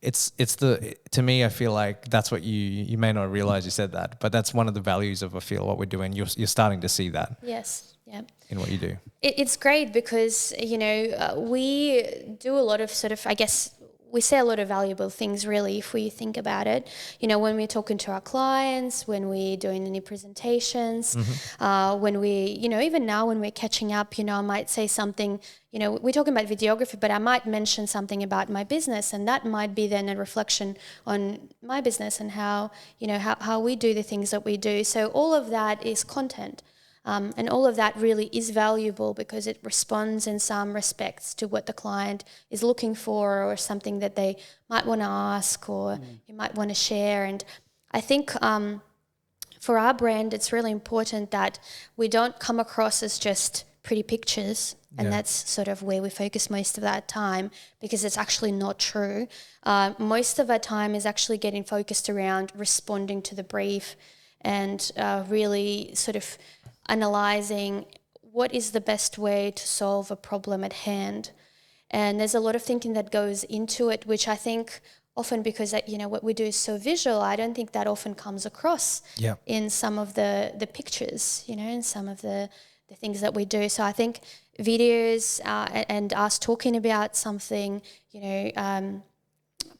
To me, I feel like that's what you may not realize you said that, but that's one of the values of, I feel, what we're doing. You're starting to see that. Yes. Yeah. In what you do. It's great because, we do a lot of sort of, I guess, we say a lot of valuable things, really, if we think about it. You know, when we're talking to our clients, when we're doing any presentations, when we, even now when we're catching up, I might say something, we're talking about videography, but I might mention something about my business, and that might be then a reflection on my business and how we do the things that we do. So all of that is content. And all of that really is valuable because it responds in some respects to what the client is looking for, or something that they might want to ask, or you might want to share. And I think for our brand, it's really important that we don't come across as just pretty pictures. And that's sort of where we focus most of that time, because it's actually not true. Most of our time is actually getting focused around responding to the brief and really sort of analysing what is the best way to solve a problem at hand. And there's a lot of thinking that goes into it, which I think often, because what we do is so visual, I don't think that often comes across in some of the pictures, in some of the things that we do. So I think videos and us talking about something,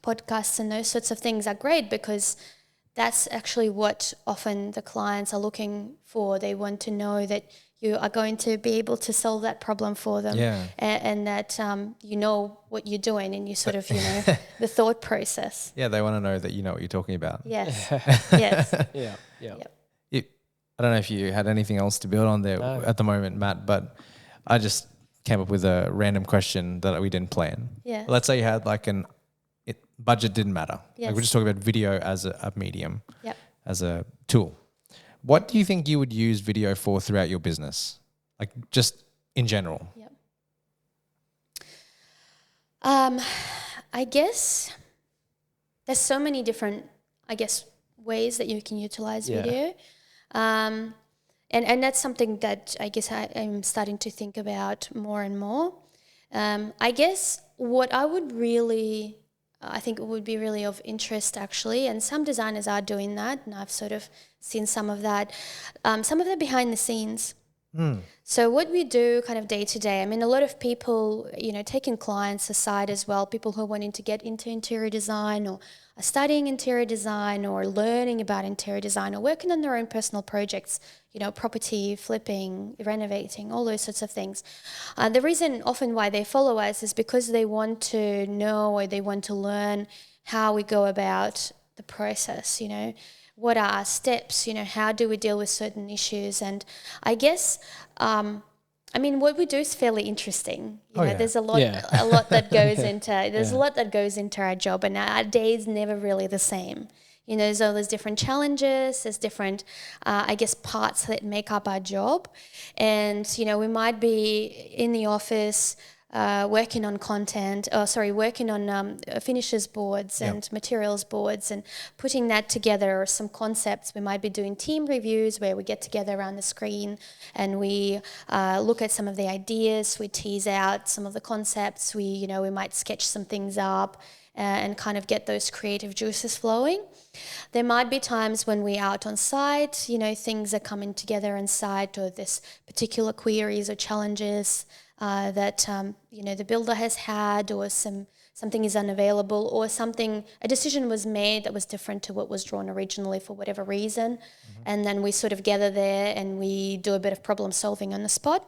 podcasts and those sorts of things are great, because that's actually what often the clients are looking for. They want to know that you are going to be able to solve that problem for them, and that you know what you're doing, and you sort of the thought process. Yeah, they want to know that you know what you're talking about. Yes. Yes. Yeah. Yep. I don't know if you had anything else to build on there at the moment, Matt, but I just came up with a random question that we didn't plan. Yeah. Let's say you had like budget didn't matter. Yes. Like we're just talking about video as a medium, as a tool. What do you think you would use video for throughout your business? Like just in general? Yep. I guess there's so many different, ways that you can utilize Yeah. video. And that's something that I guess I'm starting to think about more and more. I guess what I think it would be really of interest actually, and some designers are doing that, and I've sort of seen some of that, some of the behind the scenes. So what we do kind of day to day, I mean, a lot of people, taking clients aside as well, people who are wanting to get into interior design or are studying interior design or learning about interior design or working on their own personal projects, property, flipping, renovating, all those sorts of things. The reason often why they follow us is because they want to know or they want to learn how we go about the process, what are our steps, how do we deal with certain issues? And I guess, what we do is fairly interesting. There's a lot that goes a lot that goes into our job, and our day is never really the same. There's always different challenges, there's different, parts that make up our job. And, we might be in the office working on finishes boards and materials boards and putting that together, or some concepts. We might be doing team reviews where we get together around the screen and we look at some of the ideas, we tease out some of the concepts, we might sketch some things up and kind of get those creative juices flowing. There might be times when we're out on site, things are coming together on site, or this particular queries or challenges that the builder has had, or something is unavailable, or a decision was made that was different to what was drawn originally for whatever reason. And then we sort of gather there and we do a bit of problem solving on the spot.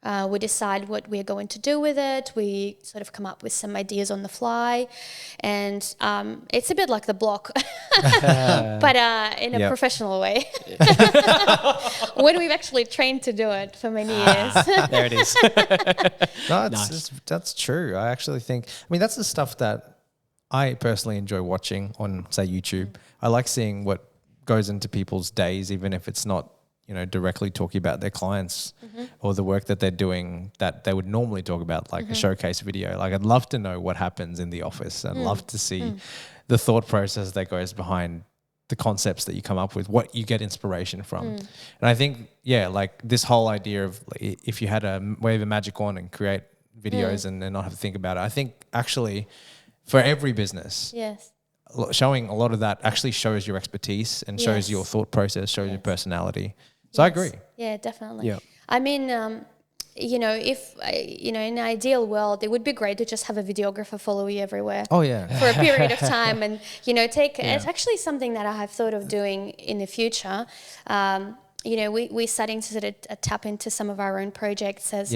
We decide what we're going to do with it. We sort of come up with some ideas on the fly, and it's a bit like The Block, but in a professional way. When we've actually trained to do it for many years. There it is. No, Nice. that's true. I actually think, that's the stuff that I personally enjoy watching on, say, YouTube. I like seeing what goes into people's days, even if it's not, directly talking about their clients or the work that they're doing that they would normally talk about, like a showcase video. Like, I'd love to know what happens in the office. I'd love to see the thought process that goes behind the concepts that you come up with, what you get inspiration from. And I think, like this whole idea of if you had a wave a magic wand and create videos and not have to think about it, I think actually for every business, showing a lot of that actually shows your expertise and shows your thought process, shows your personality. So I agree. Yeah, definitely. Yeah. I mean, if in an ideal world, it would be great to just have a videographer follow you everywhere. Oh yeah. For a period of time, and it's actually something that I have thought of doing in the future. We're starting to sort of tap into some of our own projects as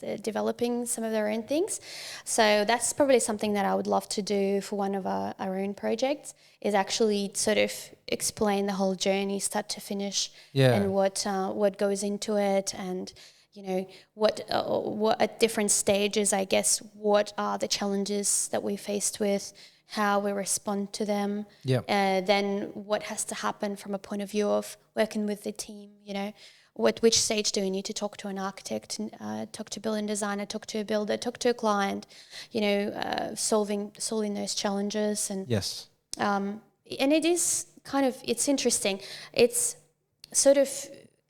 they're developing some of their own things. So that's probably something that I would love to do for one of our own projects, is actually sort of explain the whole journey, start to finish, and what goes into it, and what at different stages, I guess, what are the challenges that we faced with, how we respond to them, then what has to happen from a point of view of working with the team, which stage do we need to talk to an architect, talk to a building designer, talk to a builder, talk to a client, solving those challenges. And and it is kind of, it's interesting. It's sort of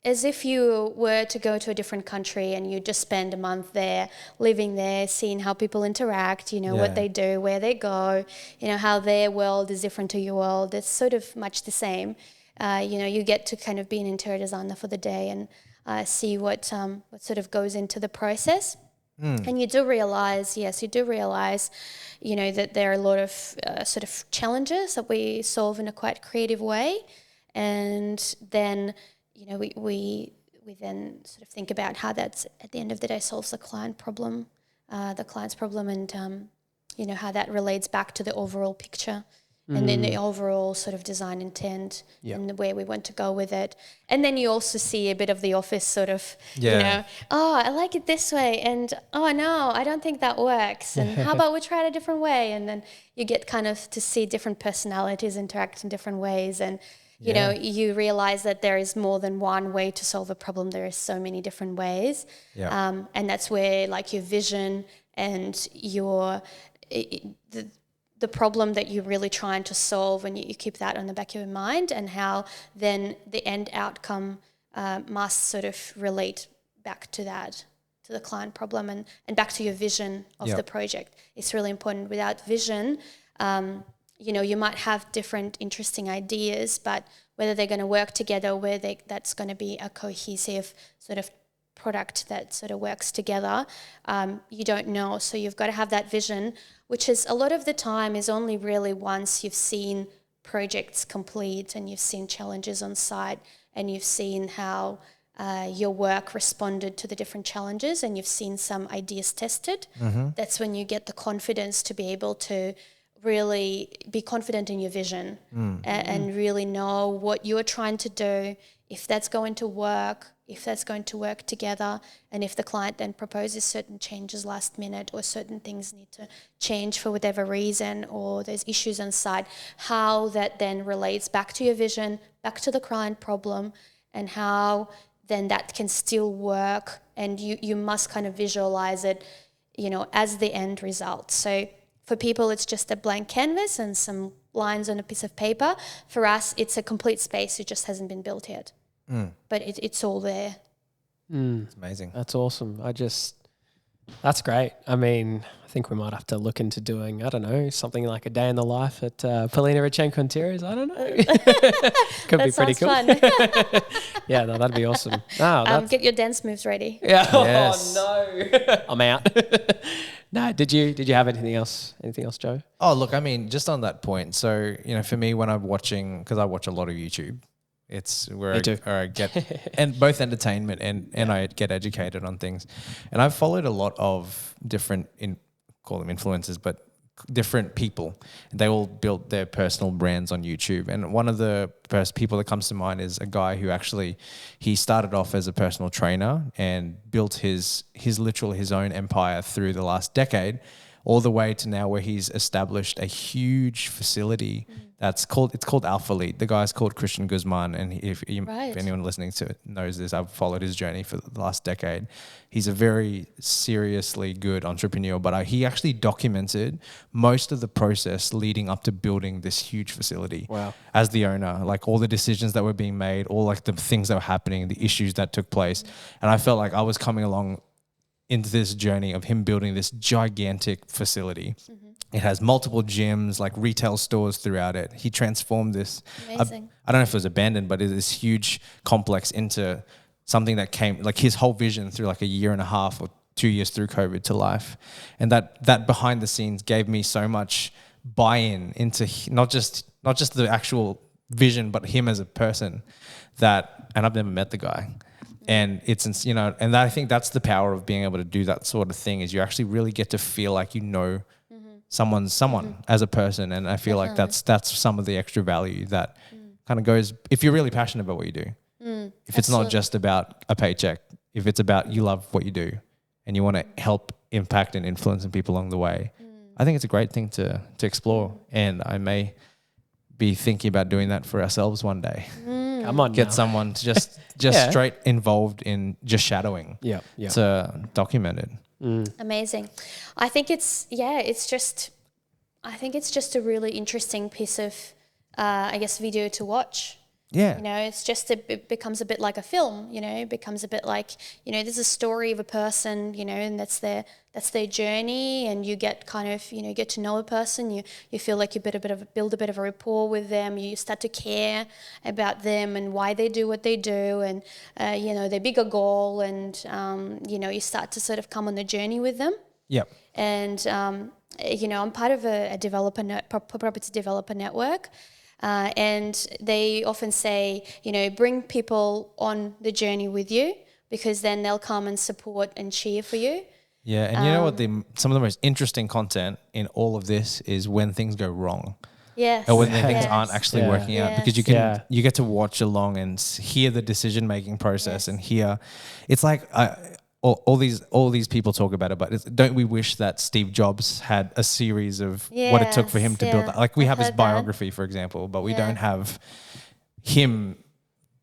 as if you were to go to a different country and you just spend a month there, living there, seeing how people interact, what they do, where they go, how their world is different to your world. It's sort of much the same. You get to kind of be an interior designer for the day and see what sort of goes into the process. And you do realize, that there are a lot of sort of challenges that we solve in a quite creative way. And then, we then sort of think about how that's at the end of the day solves the client's problem, and, how that relates back to the overall picture. And then the overall sort of design intent and where we want to go with it. And then you also see a bit of the office sort of, I like it this way. And, oh, no, I don't think that works. And how about we try it a different way? And then you get kind of to see different personalities interact in different ways. And, you realize that there is more than one way to solve a problem. There are so many different ways. And that's where, like, your vision and your the problem that you're really trying to solve, and you keep that on the back of your mind, and how then the end outcome must sort of relate back to that, to the client problem, and back to your vision of the project. It's really important. Without vision, you might have different interesting ideas, but whether they're going to work together, that's going to be a cohesive sort of product that sort of works together, you don't know. So you've got to have that vision, which is a lot of the time is only really once you've seen projects complete and you've seen challenges on site and you've seen how your work responded to the different challenges and you've seen some ideas tested. That's when you get the confidence to be able to really be confident in your vision and really know what you're trying to do, if that's going to work, if that's going to work together, and if the client then proposes certain changes last minute or certain things need to change for whatever reason or there's issues on site, how that then relates back to your vision, back to the client problem, and how then that can still work, and you must kind of visualize it, as the end result. So for people, it's just a blank canvas and some lines on a piece of paper. For us, it's a complete space. It just hasn't been built yet. But it's all there. It's amazing. That's awesome. That's great. I mean, I think we might have to look into doing, I don't know, something like a day in the life at Polina Radchenko Interiors. I don't know. Could be pretty cool. Fun. Yeah, no, that'd be awesome. No, get your dance moves ready. Yeah. Yes. Oh no, I'm out. No, did you have anything else? Anything else, Joe? Oh, look, I mean, just on that point. So, for me, when I'm watching, because I watch a lot of YouTube, it's where I get and both entertainment and I get educated on things. And I've followed a lot of different, call them influencers, but different people. They all built their personal brands on YouTube. And one of the first people that comes to mind is a guy who he started off as a personal trainer and built his own empire through the last decade, all the way to now where he's established a huge facility it's called Alpha Lead. The guy's called Christian Guzman, and if anyone listening to it knows this, I've followed his journey for the last decade. He's a very seriously good entrepreneur, but he actually documented most of the process leading up to building this huge facility. Wow. As the owner, like all the decisions that were being made, all like the things that were happening, the issues that took place. And I felt like I was coming along into this journey of him building this gigantic facility. It has multiple gyms, like retail stores throughout it. He transformed this, Amazing. I don't know if it was abandoned, but this huge complex into something that came, like his whole vision through like a year and a half or 2 years through COVID to life. And that behind the scenes gave me so much buy-in into not just the actual vision, but him as a person and I've never met the guy. And it's, and I think that's the power of being able to do that sort of thing, is you actually really get to feel like someone as a person. And I feel like that's some of the extra value that kind of goes, if you're really passionate about what you do, if it's not just about a paycheck, if it's about you love what you do and you want to help impact and influence people along the way, I think it's a great thing to explore. And I may be thinking about doing that for ourselves one day. Come on, get someone to just straight involved in just shadowing. Yeah. To document it. Amazing. I think it's just a really interesting piece of, video to watch. Yeah. It becomes a bit like a film, it becomes a bit like, there's a story of a person, and that's their journey, and you get kind of, get to know a person, you feel like you build a bit of a rapport with them, you start to care about them and why they do what they do, and, their bigger goal, and, you start to sort of come on the journey with them. Yep. And, I'm part of a property developer network. And they often say, bring people on the journey with you, because then they'll come and support and cheer for you. Yeah, and you know what? Some of the most interesting content in all of this is when things go wrong. Yes. Or when things aren't actually working out, because you get to watch along and hear the decision making process and hear. It's like all these people talk about it, but don't we wish that Steve Jobs had a series of what it took for him to build that? Like we have his biography, for example, but we don't have him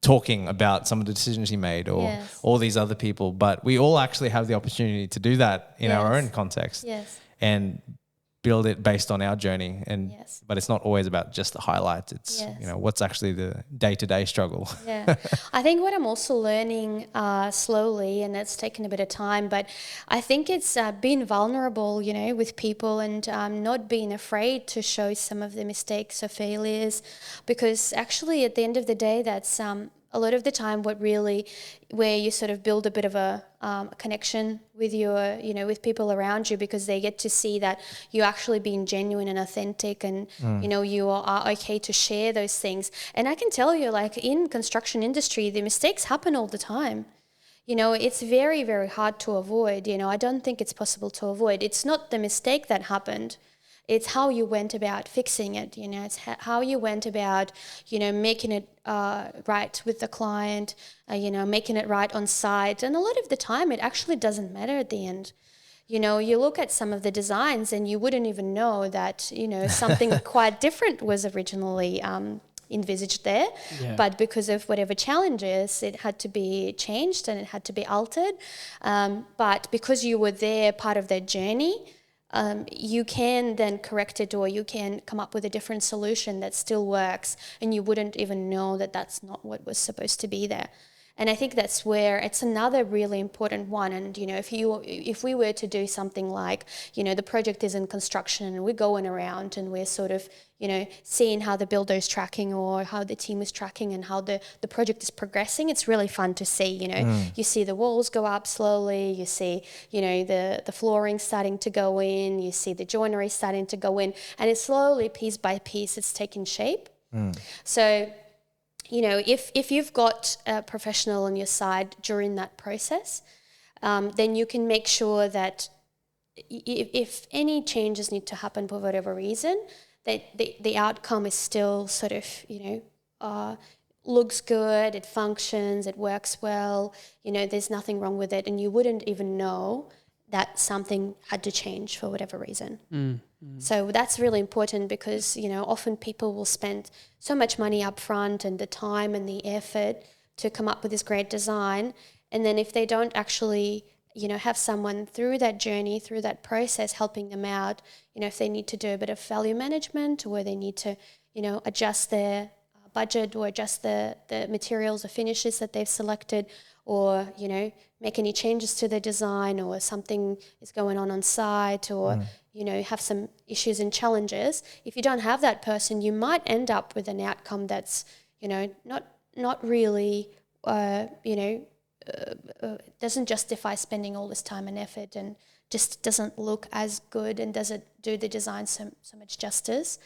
talking about some of the decisions he made or all these other people. But we all actually have the opportunity to do that in our own context. Yes. And build it based on our journey, and Yes. but it's not always about just the highlights. It's Yes. what's actually the day-to-day struggle. Yeah, I think what I'm also learning slowly, and it's taken a bit of time, but I think it's being vulnerable, with people, and not being afraid to show some of the mistakes or failures, because actually at the end of the day, that's a lot of the time where you sort of build a bit of a connection with with people around you, because they get to see that you're actually being genuine and authentic, and you are okay to share those things. And I can tell you, like, in construction industry, the mistakes happen all the time. It's very, very hard to avoid. I don't think it's possible to avoid. It's not the mistake that happened. It's how you went about fixing it. It's how you went about, making it right with the client, making it right on site. And a lot of the time, it actually doesn't matter at the end. You look at some of the designs and you wouldn't even know that, something quite different was originally envisaged there. Yeah. But because of whatever challenges, it had to be changed and it had to be altered. But because you were there, part of that journey, you can then correct it, or you can come up with a different solution that still works, and you wouldn't even know that that's not what was supposed to be there. And I think that's where it's another really important one. And, if we were to do something like, the project is in construction and we're going around and we're sort of, seeing how the builder is tracking or how the team is tracking and how the project is progressing, it's really fun to see, You see the walls go up slowly, you see, the flooring starting to go in, you see the joinery starting to go in, and it's slowly, piece by piece, it's taking shape. So, if you've got a professional on your side during that process, then you can make sure that if any changes need to happen for whatever reason, that the outcome is still sort of, looks good, it functions, it works well, there's nothing wrong with it, and you wouldn't even know that something had to change for whatever reason. So that's really important, because, often people will spend so much money up front and the time and the effort to come up with this great design. And then if they don't actually, have someone through that journey, through that process, helping them out, if they need to do a bit of value management, or they need to, adjust their budget, or adjust the materials or finishes that they've selected, or, make any changes to the design, or something is going on site, or, have some issues and challenges. If you don't have that person, you might end up with an outcome that's, not really, doesn't justify spending all this time and effort, and just doesn't look as good, and doesn't do the design so much justice.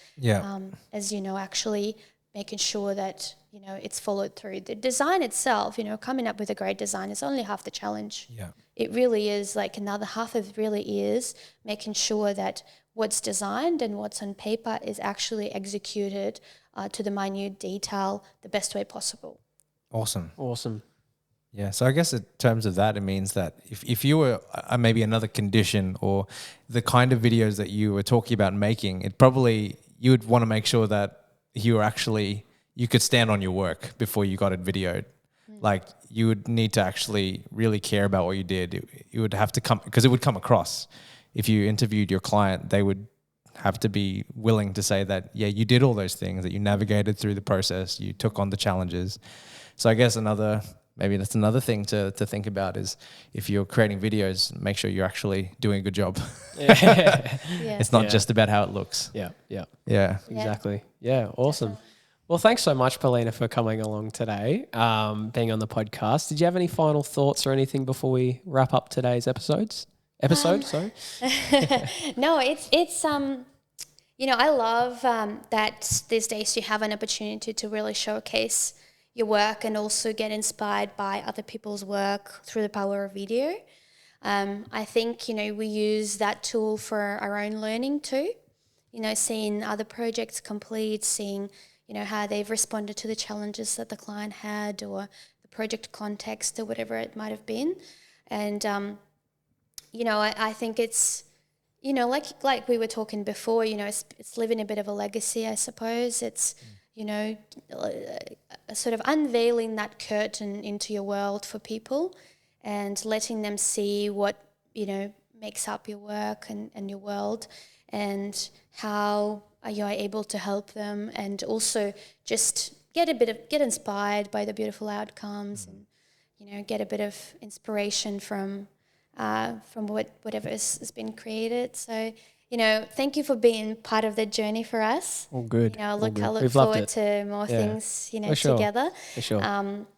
As actually making sure that it's followed through. The design itself, coming up with a great design is only half the challenge. It really is, like, another half of it really is making sure that what's designed and what's on paper is actually executed to the minute detail the best way possible. Awesome. Yeah, so I guess in terms of that, it means that if you were maybe another condition, or the kind of videos that you were talking about making, it probably, you would want to make sure that you could stand on your work before you got it videoed. Like, you would need to actually really care about what you did. You would have to because it would come across. If you interviewed your client, they would have to be willing to say that, yeah, you did all those things, that you navigated through the process, you took on the challenges. So I guess maybe that's another thing to think about, is if you're creating videos, make sure you're actually doing a good job. It's not just about how it looks. Yeah. Exactly. Yeah, awesome. Definitely. Well, thanks so much, Polina, for coming along today, being on the podcast. Did you have any final thoughts or anything before we wrap up today's episode? Sorry. No, it's I love that these days you have an opportunity to really showcase your work and also get inspired by other people's work through the power of video. I think, we use that tool for our own learning too, seeing other projects complete, seeing, how they've responded to the challenges that the client had, or the project context, or whatever it might have been. And, I think it's, like we were talking before, it's living a bit of a legacy, I suppose. It's, sort of unveiling that curtain into your world for people, and letting them see what, makes up your work and your world, and how you are able to help them, and also just get inspired by the beautiful outcomes, and get a bit of inspiration from whatever has been created. So thank you for being part of the journey for us. All good. I look We've forward to more things For sure. together. For sure.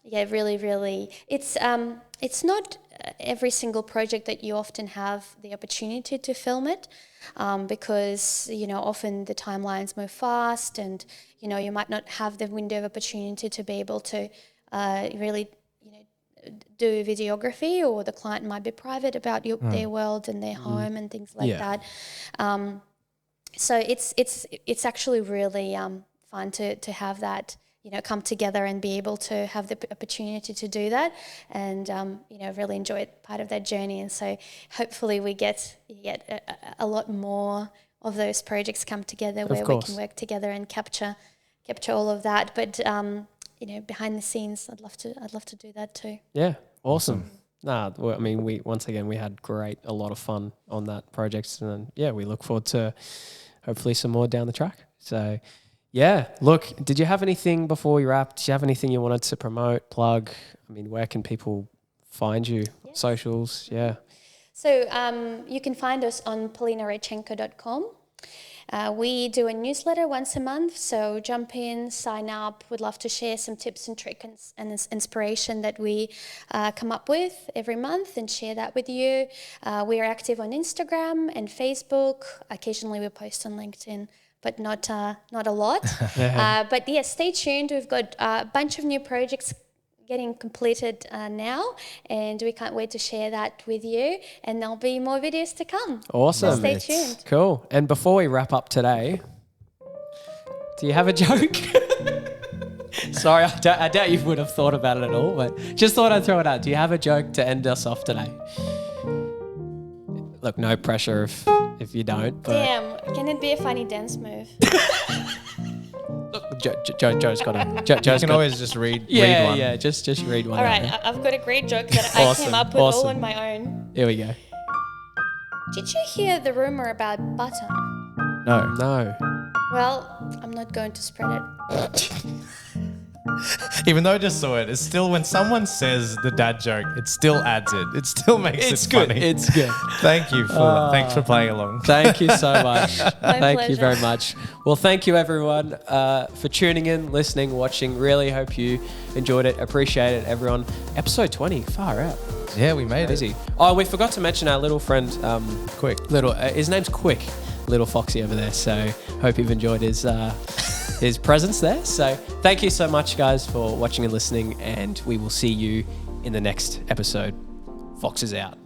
Really, really. It's not every single project that you often have the opportunity to film it, because often the timelines move fast, and you might not have the window of opportunity to be able to really do videography, or the client might be private about their world and their home and things like that. So it's actually really fun to have that come together and be able to have the opportunity to do that, and really enjoy it, part of that journey. And so hopefully we get a lot more of those projects come together where we can work together and capture all of that. But behind the scenes, I'd love to do that too. Yeah, awesome. Well, I mean, we had a lot of fun on that project, and we look forward to hopefully some more down the track. So, look, did you have anything before we wrap? Did you have anything you wanted to promote, plug? I mean, where can people find you? Socials, So you can find us on polinaradchenko.com. We do a newsletter once a month, so jump in, sign up. We'd love to share some tips and tricks and inspiration that we come up with every month and share that with you. We are active on Instagram and Facebook. Occasionally we post on LinkedIn, but not a lot. But stay tuned. We've got a bunch of new projects getting completed now, and we can't wait to share that with you, and there'll be more videos to come. Awesome. So stay tuned. Cool. And before we wrap up today, do you have a joke? Sorry, I doubt you would have thought about it at all, but just thought I'd throw it out. Do you have a joke to end us off today? Look, no pressure if you don't. But Damn, can it be a funny dance move? Look, Joe's got it. You can always just read one. Yeah, just read one. All right, I've got a great joke that I came up with all on my own. Here we go. Did you hear the rumor about butter? No. Well, I'm not going to spread it. Even though I just saw it, it's still, when someone says the dad joke, it still adds it. It still makes it funny. It's good. Thanks for playing along. Thank you so much. Thank pleasure. you very much. Well, thank you everyone for tuning in, listening, watching. Really hope you enjoyed it. Appreciate it, everyone. Episode 20, far out. Yeah, we made Crazy. it. Oh, we forgot to mention our little friend, Quick. His name's Quick, little Foxy over there. So hope you've enjoyed his presence there. So thank you so much, guys, for watching and listening, and we will see you in the next episode. Fox is out.